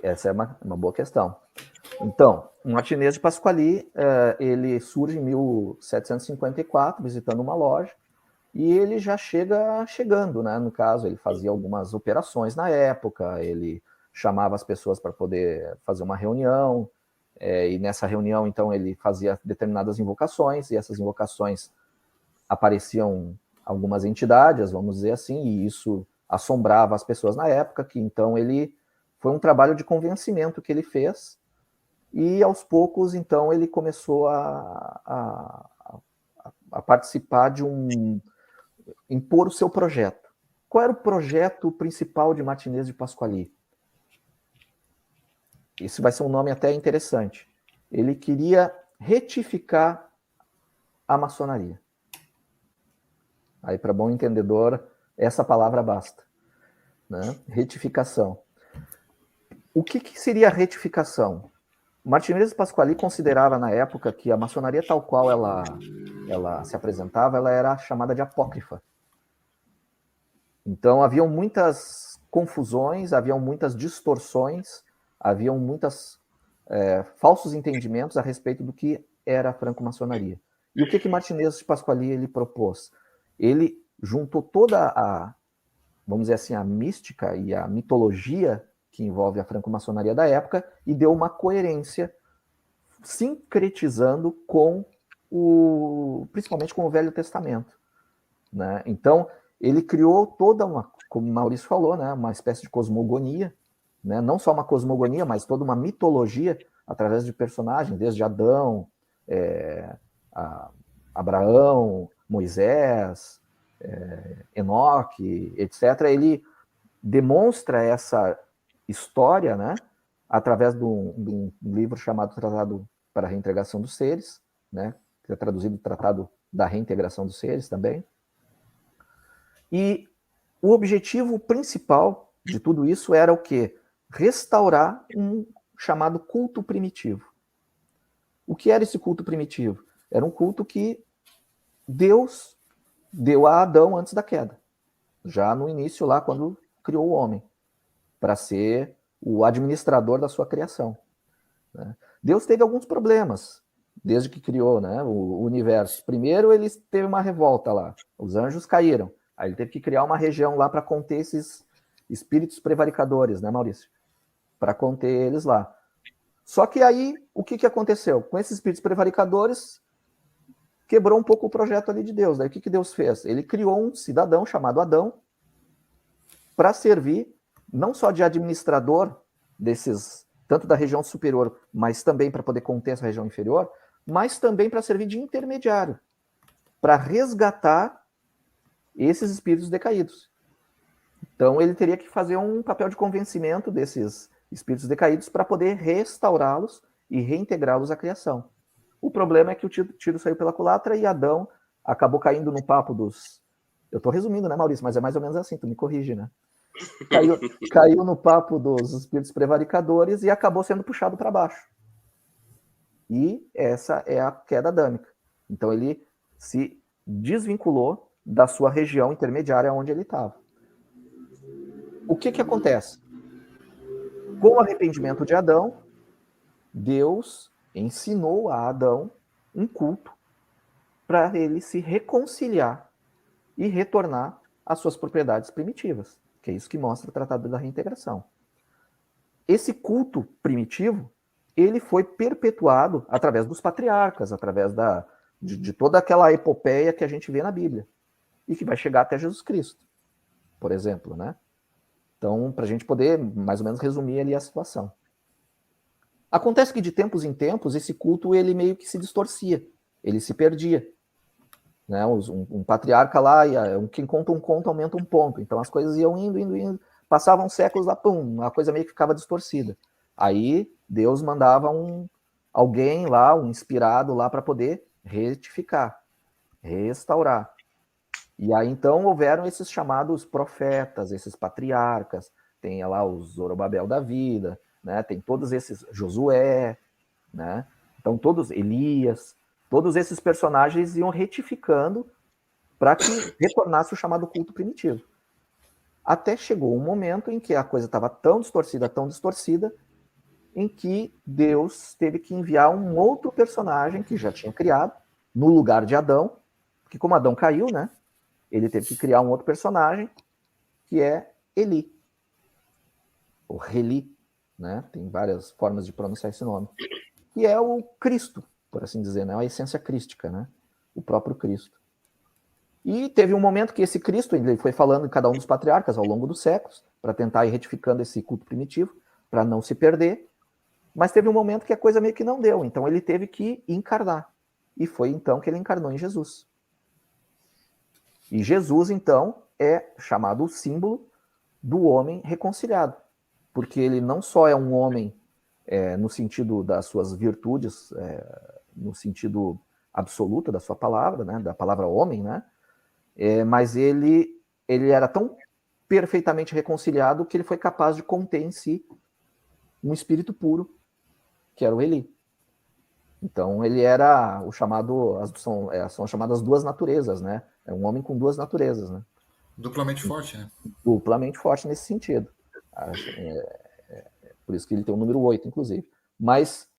Essa é uma boa questão. Então, o Martinez de Pasquali, ele surge em 1754, visitando uma loja, e ele já chegando, né? No caso, ele fazia algumas operações na época, ele chamava as pessoas para poder fazer uma reunião, e nessa reunião, então, ele fazia determinadas invocações, e essas invocações apareciam algumas entidades, vamos dizer assim, e isso assombrava as pessoas na época, que então ele foi um trabalho de convencimento que ele fez, e aos poucos, então, ele começou a participar de impor o seu projeto. Qual era o projeto principal de Martinez de Pasquali? Esse vai ser um nome até interessante. Ele queria retificar a maçonaria. Aí, para bom entendedor, essa palavra basta. Né? Retificação. O que seria a retificação? Martinez de Pasquali considerava na época que a maçonaria tal qual ela se apresentava, ela era chamada de apócrifa. Então, haviam muitas confusões, haviam muitas distorções, haviam muitos falsos entendimentos a respeito do que era a franco-maçonaria. E o que Martinez de Pasquali ele propôs? Ele juntou toda vamos dizer assim, a mística e a mitologia que envolve a franco-maçonaria da época e deu uma coerência, sincretizando principalmente com o Velho Testamento. Né? Então, ele criou toda como o Maurício falou, né, uma espécie de cosmogonia, né, não só uma cosmogonia, mas toda uma mitologia através de personagens, desde Adão, Abraão, Moisés, Enoque, etc. Ele demonstra essa história, né, através de um livro chamado Tratado para a Reintegração dos Seres, né, que é traduzido Tratado da Reintegração dos Seres também. E o objetivo principal de tudo isso era o quê? Restaurar um chamado culto primitivo. O que era esse culto primitivo? Era um culto que Deus deu a Adão antes da queda, já no início lá, quando criou o homem, para ser o administrador da sua criação. Né? Deus teve alguns problemas desde que criou, né, o universo. Primeiro, ele teve uma revolta lá, os anjos caíram. Aí ele teve que criar uma região lá para conter esses espíritos prevaricadores, né, Maurício? Para conter eles lá. Só que aí, o que aconteceu? Com esses espíritos prevaricadores, quebrou um pouco o projeto ali de Deus. Daí o que Deus fez? Ele criou um cidadão chamado Adão para servir não só de administrador desses, tanto da região superior, mas também para poder conter essa região inferior, mas também para servir de intermediário, para resgatar esses espíritos decaídos. Então ele teria que fazer um papel de convencimento desses espíritos decaídos para poder restaurá-los e reintegrá-los à criação. O problema é que o tiro saiu pela culatra e Adão acabou caindo no papo dos... Eu estou resumindo, né, Maurício? Mas é mais ou menos assim, tu me corrige, né? Caiu no papo dos espíritos prevaricadores e acabou sendo puxado para baixo. E essa é a queda adâmica. Então ele se desvinculou da sua região intermediária onde ele estava. O que acontece? Com o arrependimento de Adão, Deus ensinou a Adão um culto para ele se reconciliar e retornar às suas propriedades primitivas, que é isso que mostra o Tratado da Reintegração. Esse culto primitivo, ele foi perpetuado através dos patriarcas, através de toda aquela epopeia que a gente vê na Bíblia, e que vai chegar até Jesus Cristo, por exemplo, né? Então, para a gente poder, mais ou menos, resumir ali a situação. Acontece que, de tempos em tempos, esse culto, ele meio que se distorcia, ele se perdia. Né? Um patriarca lá, quem conta um conto aumenta um ponto. Então, as coisas iam indo, passavam séculos lá, pum, a coisa meio que ficava distorcida. Aí, Deus mandava alguém lá, um inspirado lá, para poder retificar, restaurar. E aí, então, houveram esses chamados profetas, esses patriarcas, tem lá os Zorobabel da vida, né? Tem todos esses, Josué, né? Então, todos, Elias, todos esses personagens iam retificando para que retornasse o chamado culto primitivo. Até chegou um momento em que a coisa estava tão distorcida, em que Deus teve que enviar um outro personagem que já tinha criado no lugar de Adão, porque como Adão caiu, né? Ele teve que criar um outro personagem que é Eli, ou Reli, né? Tem várias formas de pronunciar esse nome, que é o Cristo, por assim dizer, né? A essência crística, né? O próprio Cristo. E teve um momento que esse Cristo, ele foi falando em cada um dos patriarcas ao longo dos séculos, para tentar ir retificando esse culto primitivo, para não se perder, mas teve um momento que a coisa meio que não deu, então ele teve que encarnar. E foi então que ele encarnou em Jesus. E Jesus, então, é chamado o símbolo do homem reconciliado, porque ele não só é um homem no sentido das suas virtudes, no sentido absoluto da sua palavra, né, da palavra homem, né, mas ele era tão perfeitamente reconciliado que ele foi capaz de conter em si um espírito puro, que era o Eli. Então ele era o chamado, são chamadas duas naturezas, né? É um homem com duas naturezas, né? Duplamente forte, né? Duplamente forte nesse sentido. Por isso que ele tem o número 8, inclusive. Mas